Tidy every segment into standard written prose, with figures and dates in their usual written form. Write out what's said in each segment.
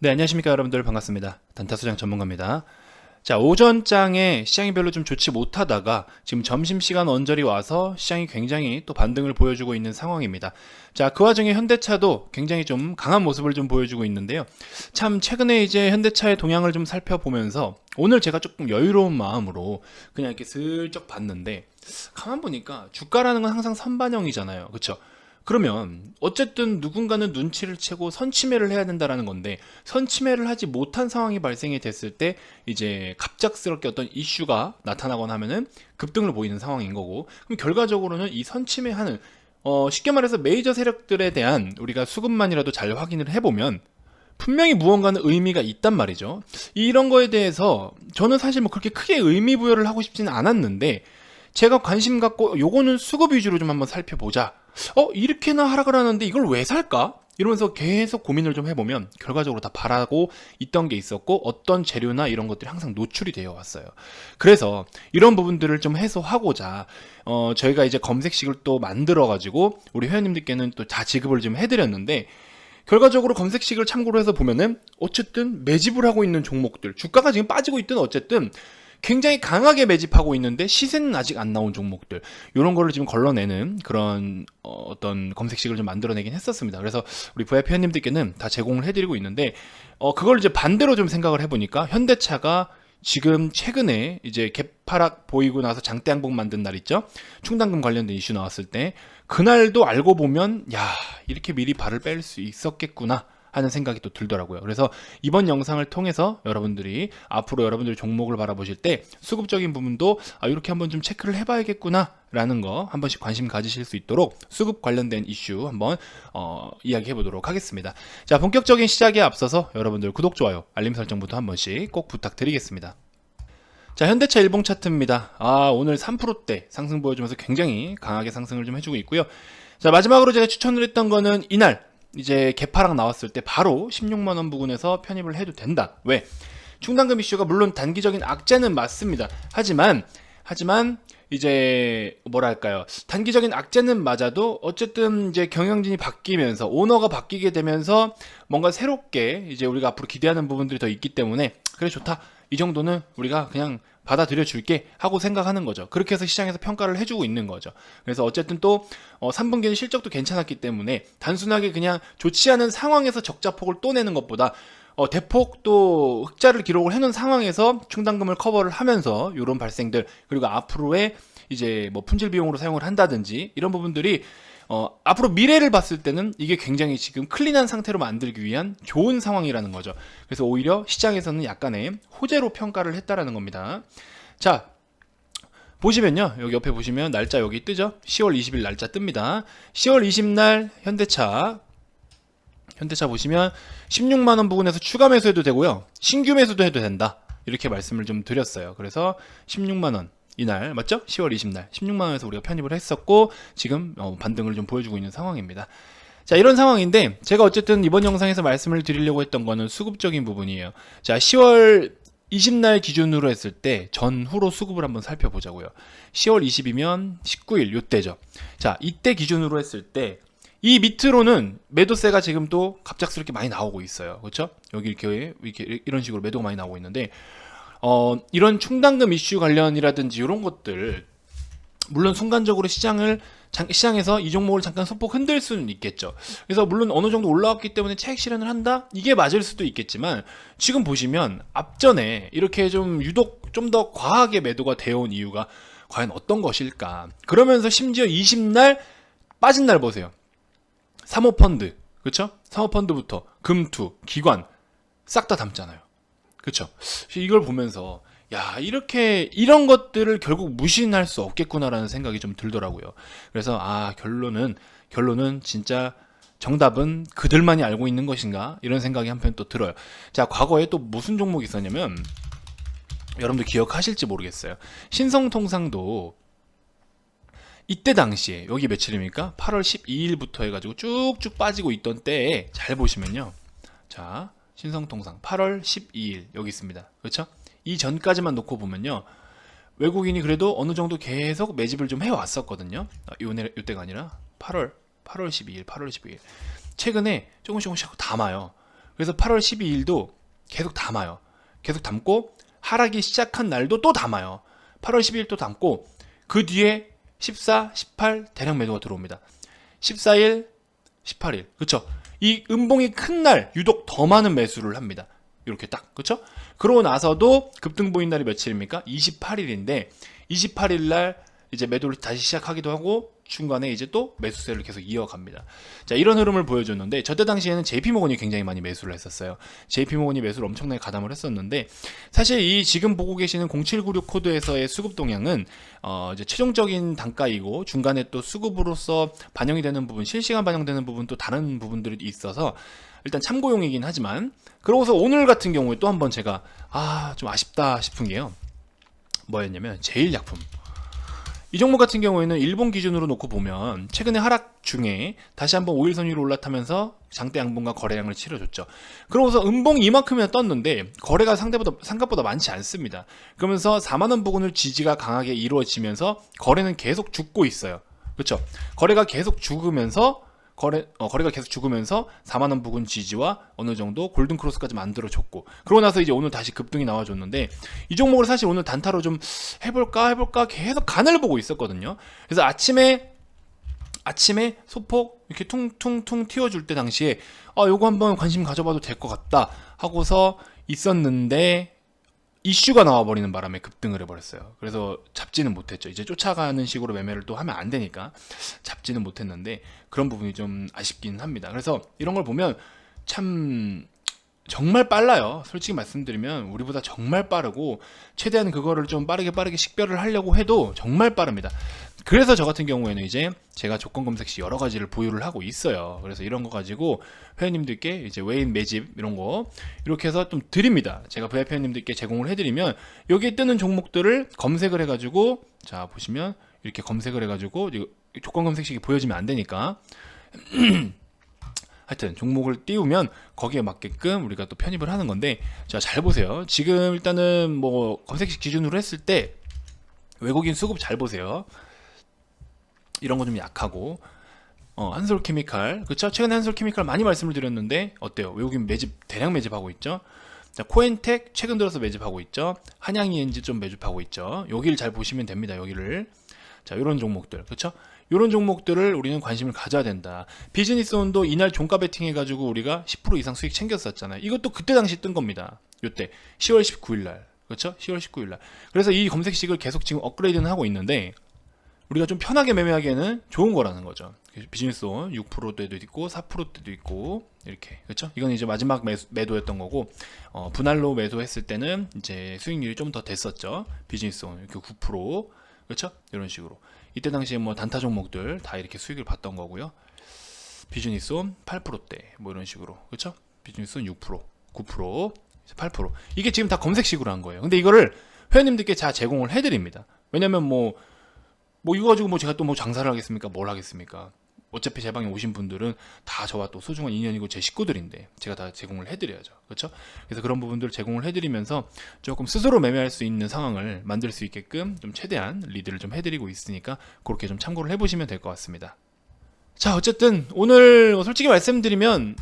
네, 안녕하십니까 여러분들, 반갑습니다. 단타소장 전문가입니다. 자, 오전장에 시장이 별로 좀 좋지 못하다가 지금 점심시간 언저리 와서 시장이 굉장히 또 반등을 보여주고 있는 상황입니다. 자, 그 와중에 현대차도 굉장히 좀 강한 모습을 좀 보여주고 있는데요. 참 최근에 이제 현대차의 동향을 좀 살펴보면서 오늘 제가 조금 여유로운 마음으로 그냥 이렇게 슬쩍 봤는데, 가만 보니까 주가라는 건 항상 선반영이잖아요. 그쵸? 그러면 어쨌든 누군가는 눈치를 채고 선침해를 해야 된다라는 건데, 선침해를 하지 못한 상황이 발생이 됐을 때 이제 갑작스럽게 어떤 이슈가 나타나거나 하면은 급등을 보이는 상황인 거고, 그럼 결과적으로는 이 선침해하는 쉽게 말해서 메이저 세력들에 대한 우리가 수급만이라도 잘 확인을 해보면 분명히 무언가는 의미가 있단 말이죠. 이런 거에 대해서 저는 사실 뭐 그렇게 크게 의미 부여를 하고 싶지는 않았는데, 제가 관심 갖고 요거는 수급 위주로 좀 한번 살펴보자, 이렇게나 하락을 하는데 이걸 왜 살까? 이러면서 계속 고민을 좀 해보면 결과적으로 다 바라고 있던 게 있었고, 어떤 재료나 이런 것들이 항상 노출이 되어 왔어요. 그래서 이런 부분들을 좀 해소하고자 저희가 이제 검색식을 또 만들어 가지고 우리 회원님들께는 또 다 지급을 좀 해드렸는데, 결과적으로 검색식을 참고로 해서 보면은 어쨌든 매집을 하고 있는 종목들, 주가가 지금 빠지고 있든 어쨌든 굉장히 강하게 매집하고 있는데 시세는 아직 안 나온 종목들, 이런 거를 지금 걸러내는 그런 어떤 검색식을 좀 만들어내긴 했었습니다. 그래서 우리 VIP 회원님들께는 다 제공을 해드리고 있는데, 그걸 이제 반대로 좀 생각을 해보니까 현대차가 지금 최근에 이제 개파락 보이고 나서 장대 양봉 만든 날 있죠? 충당금 관련된 이슈 나왔을 때 그날도 알고 보면 야, 이렇게 미리 발을 뺄 수 있었겠구나 하는 생각이 또 들더라고요. 그래서 이번 영상을 통해서 여러분들이 앞으로 여러분들이 종목을 바라보실 때 수급적인 부분도 이렇게 한번 좀 체크를 해봐야겠구나 라는 거 한 번씩 관심 가지실 수 있도록 수급 관련된 이슈 한번 이야기해 보도록 하겠습니다. 자, 본격적인 시작에 앞서서 여러분들 구독, 좋아요, 알림 설정부터 한 번씩 꼭 부탁드리겠습니다. 자, 현대차 일봉 차트입니다. 오늘 3%대 상승 보여주면서 굉장히 강하게 상승을 좀 해주고 있고요. 자, 마지막으로 제가 추천을 했던 거는 이날 이제 개파락 나왔을 때 바로 16만원 부근에서 편입을 해도 된다. 왜? 충당금 이슈가 물론 단기적인 악재는 맞습니다. 하지만 이제 뭐랄까요, 단기적인 악재는 맞아도 어쨌든 이제 경영진이 바뀌면서 오너가 바뀌게 되면서 뭔가 새롭게 이제 우리가 앞으로 기대하는 부분들이 더 있기 때문에 그래, 좋다, 이 정도는 우리가 그냥 받아들여 줄게 하고 생각하는 거죠. 그렇게 해서 시장에서 평가를 해주고 있는 거죠. 그래서 어쨌든 또 3분기는 실적도 괜찮았기 때문에 단순하게 그냥 좋지 않은 상황에서 적자폭을 또 내는 것보다 대폭 또 흑자를 기록을 해놓은 상황에서 충당금을 커버를 하면서 이런 발생들, 그리고 앞으로의 이제 뭐 품질 비용으로 사용을 한다든지 이런 부분들이 앞으로 미래를 봤을 때는 이게 굉장히 지금 클린한 상태로 만들기 위한 좋은 상황이라는 거죠. 그래서 오히려 시장에서는 약간의 호재로 평가를 했다라는 겁니다. 자, 보시면요, 여기 옆에 보시면 날짜 여기 뜨죠? 10월 20일 날짜 뜹니다. 10월 20날 현대차 보시면 16만원 부근에서 추가 매수해도 되고요, 신규 매수도 해도 된다, 이렇게 말씀을 좀 드렸어요. 그래서 16만원 이날 맞죠? 10월 20날 16만원에서 우리가 편입을 했었고, 지금 반등을 좀 보여주고 있는 상황입니다. 자, 이런 상황인데 제가 어쨌든 이번 영상에서 말씀을 드리려고 했던 거는 수급적인 부분이에요. 자, 10월 20날 기준으로 했을 때 전후로 수급을 한번 살펴보자고요. 10월 20이면 19일 요때죠. 자, 이때 기준으로 했을 때 이 밑으로는 매도세가 지금 또 갑작스럽게 많이 나오고 있어요. 그렇죠? 여기 이렇게 이런 식으로 매도가 많이 나오고 있는데, 이런 충당금 이슈 관련이라든지 이런 것들, 물론 순간적으로 시장에서 이 종목을 잠깐 소폭 흔들 수는 있겠죠. 그래서 물론 어느 정도 올라왔기 때문에 차익 실현을 한다? 이게 맞을 수도 있겠지만, 지금 보시면 앞전에 이렇게 좀 유독 좀 더 과하게 매도가 되어 온 이유가 과연 어떤 것일까? 그러면서 심지어 20날 빠진 날 보세요. 사모펀드, 그렇죠? 사모펀드부터 금투, 기관 싹 다 담잖아요. 그렇죠? 이걸 보면서 야, 이렇게 이런 것들을 결국 무신할 수 없겠구나라는 생각이 좀 들더라고요. 그래서 결론은 진짜 정답은 그들만이 알고 있는 것인가, 이런 생각이 한편 또 들어요. 자, 과거에 또 무슨 종목이 있었냐면, 여러분들 기억하실지 모르겠어요. 신성통상도 이때 당시에 여기 며칠입니까? 8월 12일부터 해가지고 쭉쭉 빠지고 있던 때에 잘 보시면요, 자, 신성통상 8월 12일 여기 있습니다. 그렇죠? 이 전까지만 놓고 보면요, 외국인이 그래도 어느 정도 계속 매집을 좀 해왔었거든요. 이때가 아니라 8월 12일 최근에 조금씩 담아요. 그래서 8월 12일도 계속 담아요. 계속 담고 하락이 시작한 날도 또 담아요. 8월 12일 또 담고 그 뒤에 14, 18 대량 매도가 들어옵니다. 14일, 18일. 그쵸? 이 음봉이 큰 날 유독 더 많은 매수를 합니다. 이렇게 딱. 그쵸? 그러고 나서도 급등 보인 날이 며칠입니까? 28일인데 28일 날 이제 매도를 다시 시작하기도 하고 중간에 이제 또 매수세를 계속 이어갑니다. 자, 이런 흐름을 보여줬는데 저때 당시에는 JP모건이 굉장히 많이 매수를 했었어요. JP모건이 매수를 엄청나게 가담을 했었는데 사실 이 지금 보고 계시는 0796 코드에서의 수급 동향은 이제 최종적인 단가이고 중간에 또 수급으로서 반영이 되는 부분, 실시간 반영되는 부분 또 다른 부분들이 있어서 일단 참고용이긴 하지만 그러고서 오늘 같은 경우에 또 한번 제가 좀 아쉽다 싶은 게요. 뭐였냐면 제일약품. 이 종목 같은 경우에는 일본 기준으로 놓고 보면 최근에 하락 중에 다시 한번 5일선 위로 올라타면서 장대 양봉과 거래량을 치러줬죠. 그러고서 음봉 이만큼이나 떴는데 거래가 생각보다 많지 않습니다. 그러면서 4만원 부근을 지지가 강하게 이루어지면서 거래는 계속 죽고 있어요. 그렇죠? 거래가 계속 죽으면서 4만원 부근 지지와 어느 정도 골든 크로스까지 만들어줬고 그러고 나서 이제 오늘 다시 급등이 나와줬는데 이 종목을 사실 오늘 단타로 좀 해볼까 계속 간을 보고 있었거든요. 그래서 아침에 소폭 이렇게 퉁퉁퉁 튀어줄 때 당시에 요거 한번 관심 가져봐도 될 것 같다 하고서 있었는데 이슈가 나와버리는 바람에 급등을 해버렸어요. 그래서 잡지는 못했죠. 이제 쫓아가는 식으로 매매를 또 하면 안 되니까 잡지는 못했는데 그런 부분이 좀 아쉽긴 합니다. 그래서 이런 걸 보면 참 정말 빨라요. 솔직히 말씀드리면 우리보다 정말 빠르고 최대한 그거를 좀 빠르게 식별을 하려고 해도 정말 빠릅니다. 그래서 저 같은 경우에는 이제 제가 조건 검색 시 여러 가지를 보유를 하고 있어요. 그래서 이런 거 가지고 회원님들께 이제 외인 매집 이런 거 이렇게 해서 좀 드립니다. 제가 VIP 회원님들께 제공을 해드리면 여기에 뜨는 종목들을 검색을 해가지고 자 보시면 이렇게 검색을 해가지고 조건 검색식이 보여지면 안 되니까 하여튼 종목을 띄우면 거기에 맞게끔 우리가 또 편입을 하는 건데 자 잘 보세요. 지금 일단은 뭐 검색식 기준으로 했을 때 외국인 수급 잘 보세요. 이런 거 좀 약하고 한솔케미칼 그쵸? 최근에 한솔케미칼 많이 말씀을 드렸는데 어때요? 외국인 매집 대량 매집하고 있죠. 자, 코엔텍 최근 들어서 매집하고 있죠. 한양ENG 좀 매집하고 있죠. 여기를 잘 보시면 됩니다. 여기를 자 이런 종목들 그쵸? 이런 종목들을 우리는 관심을 가져야 된다. 비즈니스온도 이날 종가 베팅 해가지고 우리가 10% 이상 수익 챙겼었잖아요. 이것도 그때 당시 뜬 겁니다. 요때 10월 19일날 그렇죠? 10월 19일날. 그래서 이 검색식을 계속 지금 업그레이드는 하고 있는데 우리가 좀 편하게 매매하기에는 좋은 거라는 거죠. 비즈니스온 6%대도 있고 4%대도 있고 이렇게 그렇죠? 이건 이제 마지막 매도였던 거고 분할로 매도했을 때는 이제 수익률이 좀 더 됐었죠. 비즈니스온 이렇게 9% 그렇죠? 이런 식으로 이때 당시에 뭐 단타 종목들 다 이렇게 수익을 봤던 거고요. 비즈니스온 8%대 뭐 이런 식으로 그렇죠? 비즈니스온 6% 9% 8% 이게 지금 다 검색식으로 한 거예요. 근데 이거를 회원님들께 다 제공을 해드립니다. 왜냐면 뭐 이거 가지고 뭐 제가 또 뭐 장사를 하겠습니까? 뭘 하겠습니까? 어차피 제 방에 오신 분들은 다 저와 또 소중한 인연이고 제 식구들인데 제가 다 제공을 해드려야죠. 그렇죠? 그래서 그런 부분들을 제공을 해드리면서 조금 스스로 매매할 수 있는 상황을 만들 수 있게끔 좀 최대한 리드를 좀 해드리고 있으니까 그렇게 좀 참고를 해보시면 될 것 같습니다. 자 어쨌든 오늘 솔직히 말씀드리면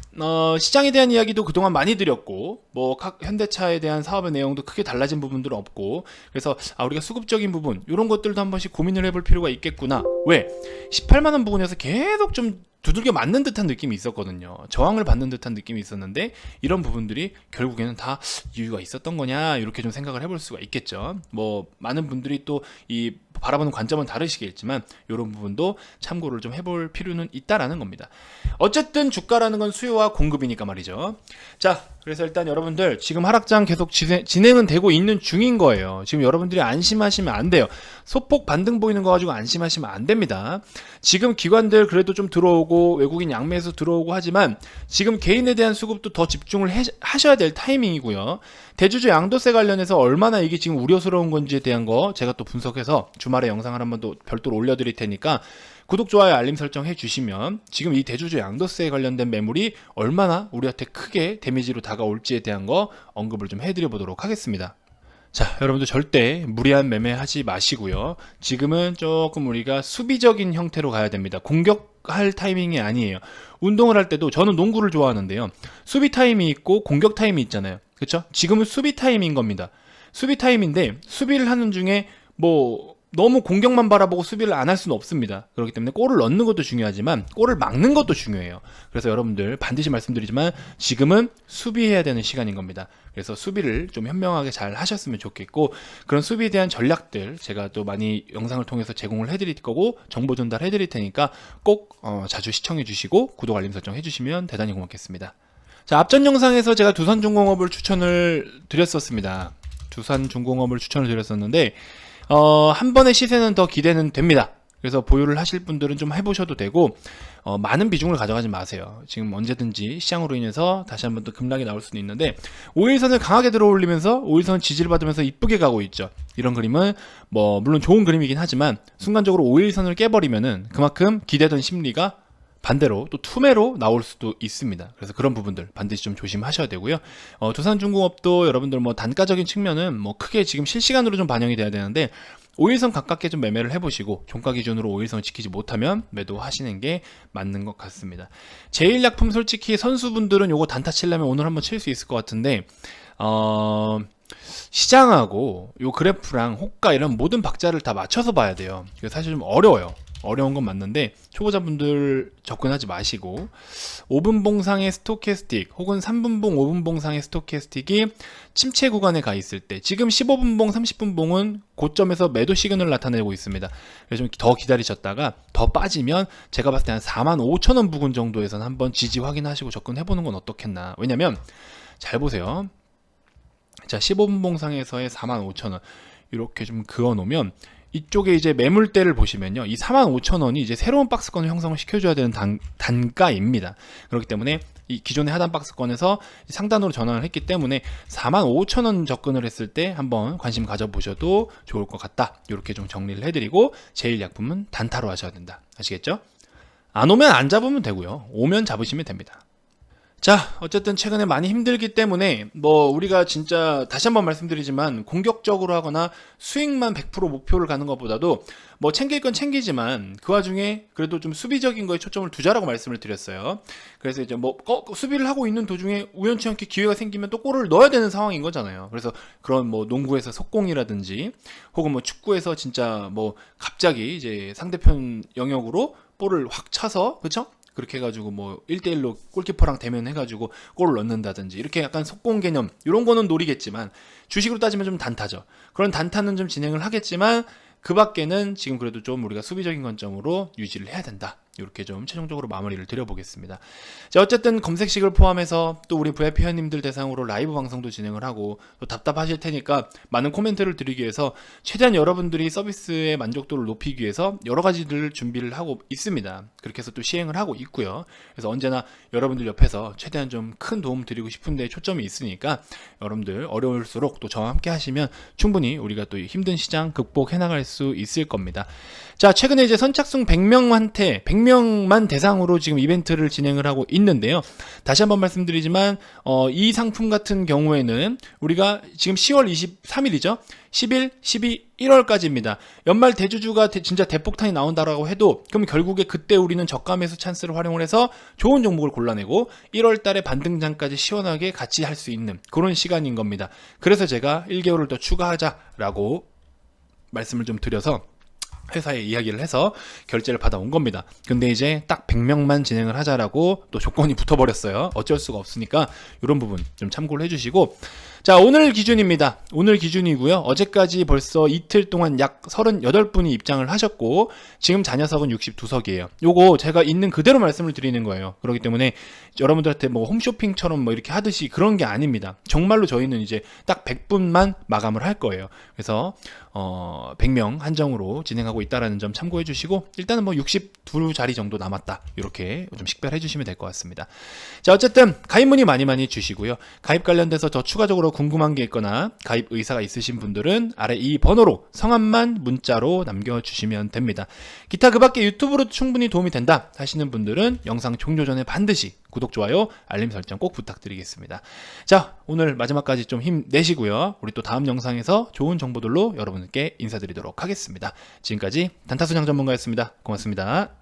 시장에 대한 이야기도 그동안 많이 드렸고 뭐 현대차에 대한 사업의 내용도 크게 달라진 부분들은 없고 그래서 우리가 수급적인 부분 이런 것들도 한 번씩 고민을 해볼 필요가 있겠구나. 왜? 18만원 부분에서 계속 좀 두들겨 맞는 듯한 느낌이 있었거든요. 저항을 받는 듯한 느낌이 있었는데 이런 부분들이 결국에는 다 이유가 있었던 거냐 이렇게 좀 생각을 해볼 수가 있겠죠. 뭐 많은 분들이 또 이 바라보는 관점은 다르시겠지만 이런 부분도 참고를 좀 해볼 필요는 있다라는 겁니다. 어쨌든 주가라는 건 수요와 공급이니까 말이죠. 자 그래서 일단 여러분들 지금 하락장 계속 진행은 되고 있는 중인 거예요. 지금 여러분들이 안심하시면 안 돼요. 소폭 반등 보이는 거 가지고 안심하시면 안 됩니다. 지금 기관들 그래도 좀 들어오고 외국인 양매수 들어오고 하지만 지금 개인에 대한 수급도 더 집중을 하셔야 될 타이밍이고요. 대주주 양도세 관련해서 얼마나 이게 지금 우려스러운 건지에 대한 거 제가 또 분석해서 주말에 영상을 한번 또 별도로 올려드릴 테니까 구독, 좋아요, 알림 설정 해주시면 지금 이 대주주 양도세에 관련된 매물이 얼마나 우리한테 크게 데미지로 다가올지에 대한 거 언급을 좀 해드려 보도록 하겠습니다. 자 여러분들 절대 무리한 매매 하지 마시고요. 지금은 조금 우리가 수비적인 형태로 가야 됩니다. 공격 공격할 타이밍이 아니에요. 운동을 할 때도 저는 농구를 좋아하는데요. 수비 타임이 있고 공격 타임이 있잖아요. 그렇죠? 지금은 수비 타임인 겁니다. 수비 타임인데 수비를 하는 중에 뭐 너무 공격만 바라보고 수비를 안 할 수는 없습니다. 그렇기 때문에 골을 넣는 것도 중요하지만 골을 막는 것도 중요해요. 그래서 여러분들 반드시 말씀드리지만 지금은 수비해야 되는 시간인 겁니다. 그래서 수비를 좀 현명하게 잘 하셨으면 좋겠고, 그런 수비에 대한 전략들 제가 또 많이 영상을 통해서 제공을 해드릴 거고 정보 전달해 드릴 테니까 꼭 자주 시청해 주시고 구독 알림 설정 해주시면 대단히 고맙겠습니다. 자, 앞전 영상에서 제가 두산중공업을 추천을 드렸었습니다. 두산중공업을 추천을 드렸었는데 한 번의 시세는 더 기대는 됩니다. 그래서 보유를 하실 분들은 좀 해보셔도 되고, 많은 비중을 가져가지 마세요. 지금 언제든지 시장으로 인해서 다시 한번 또 급락이 나올 수도 있는데, 5일선을 강하게 들어올리면서 5일선 지지를 받으면서 이쁘게 가고 있죠. 이런 그림은 뭐 물론 좋은 그림이긴 하지만 순간적으로 5일선을 깨버리면은 그만큼 기대던 심리가 반대로 또 투매로 나올 수도 있습니다. 그래서 그런 부분들 반드시 좀 조심하셔야 되고요. 두산중공업도 여러분들 뭐 단가적인 측면은 뭐 크게 지금 실시간으로 좀 반영이 돼야 되는데 5일선 가깝게 좀 매매를 해보시고 종가 기준으로 5일선을 지키지 못하면 매도하시는 게 맞는 것 같습니다. 제일약품 솔직히 선수분들은 요거 단타 치려면 오늘 한번 칠 수 있을 것 같은데 시장하고 요 그래프랑 호가 이런 모든 박자를 다 맞춰서 봐야 돼요. 그래서 사실 좀 어려워요. 어려운 건 맞는데 초보자분들 접근하지 마시고 5분 봉상의 스토캐스틱 혹은 3분봉 5분 봉상의 스토캐스틱이 침체 구간에 가 있을 때 지금 15분봉 30분봉은 고점에서 매도 시그널을 나타내고 있습니다. 그래서 좀 더 기다리셨다가 더 빠지면 제가 봤을 때 한 45,000원 부근 정도에서는 한번 지지 확인하시고 접근해보는 건 어떻겠나. 왜냐면 잘 보세요. 자, 15분 봉상에서의 45,000원 이렇게 좀 그어 놓으면 이쪽에 이제 매물대를 보시면요, 이 45,000원이 이제 새로운 박스권을 형성을 시켜줘야 되는 단가입니다. 그렇기 때문에 이 기존의 하단 박스권에서 상단으로 전환을 했기 때문에 45,000원 접근을 했을 때 한번 관심 가져보셔도 좋을 것 같다. 이렇게 좀 정리를 해드리고 제일약품은 단타로 하셔야 된다. 아시겠죠? 안 오면 안 잡으면 되고요. 오면 잡으시면 됩니다. 자, 어쨌든 최근에 많이 힘들기 때문에 뭐 우리가 진짜 다시 한번 말씀드리지만 공격적으로 하거나 수익만 100% 목표를 가는 것보다도 뭐 챙길 건 챙기지만 그 와중에 그래도 좀 수비적인 거에 초점을 두자라고 말씀을 드렸어요. 그래서 이제 뭐 수비를 하고 있는 도중에 우연치 않게 기회가 생기면 또 골을 넣어야 되는 상황인 거잖아요. 그래서 그런 뭐 농구에서 속공이라든지 혹은 뭐 축구에서 진짜 뭐 갑자기 이제 상대편 영역으로 볼을 확 차서, 그쵸? 그렇게 해가지고 뭐 1대1로 골키퍼랑 대면해가지고 골을 넣는다든지 이렇게 약간 속공 개념 이런 거는 노리겠지만 주식으로 따지면 좀 단타죠. 그런 단타는 좀 진행을 하겠지만 그 밖에는 지금 그래도 좀 우리가 수비적인 관점으로 유지를 해야 된다. 이렇게 좀 최종적으로 마무리를 드려보겠습니다. 자, 어쨌든 검색식을 포함해서 또 우리 VIP 회원님들 대상으로 라이브 방송도 진행을 하고 또 답답하실 테니까 많은 코멘트를 드리기 위해서 최대한 여러분들이 서비스의 만족도를 높이기 위해서 여러 가지들 준비를 하고 있습니다. 그렇게 해서 또 시행을 하고 있고요. 그래서 언제나 여러분들 옆에서 최대한 좀 큰 도움 드리고 싶은데 초점이 있으니까 여러분들 어려울수록 또 저와 함께 하시면 충분히 우리가 또 힘든 시장 극복해 나갈 수 있을 겁니다. 자, 최근에 이제 선착순 100명만 대상으로 지금 이벤트를 진행을 하고 있는데요. 다시 한번 말씀드리지만 이 상품 같은 경우에는 우리가 지금 10월 23일이죠. 10일, 12, 1월까지입니다. 연말 대주주가 진짜 대폭탄이 나온다라고 해도 그럼 결국에 그때 우리는 저가 매수 찬스를 활용을 해서 좋은 종목을 골라내고 1월 달에 반등장까지 시원하게 같이 할 수 있는 그런 시간인 겁니다. 그래서 제가 1개월을 더 추가하자라고 말씀을 좀 드려서 회사에 이야기를 해서 결제를 받아온 겁니다. 근데 이제 딱 100명만 진행을 하자라고 또 조건이 붙어버렸어요. 어쩔 수가 없으니까 이런 부분 좀 참고를 해주시고, 자, 오늘 기준입니다. 오늘 기준이고요. 어제까지 벌써 이틀 동안 약 38분이 입장을 하셨고 지금 잔여석은 62석이에요. 요거 제가 있는 그대로 말씀을 드리는 거예요. 그렇기 때문에 여러분들한테 뭐 홈쇼핑처럼 뭐 이렇게 하듯이 그런 게 아닙니다. 정말로 저희는 이제 딱 100분만 마감을 할 거예요. 그래서 100명 한정으로 진행하고 있다라는 점 참고해 주시고 일단은 뭐 62자리 정도 남았다. 이렇게 좀 식별해 주시면 될 것 같습니다. 자, 어쨌든 가입 문의 많이 주시고요. 가입 관련돼서 더 추가적으로 궁금한 게 있거나 가입 의사가 있으신 분들은 아래 이 번호로 성함만 문자로 남겨주시면 됩니다. 기타 그 밖에 유튜브로도 충분히 도움이 된다 하시는 분들은 영상 종료 전에 반드시 구독, 좋아요, 알림 설정 꼭 부탁드리겠습니다. 자, 오늘 마지막까지 좀 힘내시고요. 우리 또 다음 영상에서 좋은 정보들로 여러분께 인사드리도록 하겠습니다. 지금까지 단타순양 전문가였습니다. 고맙습니다.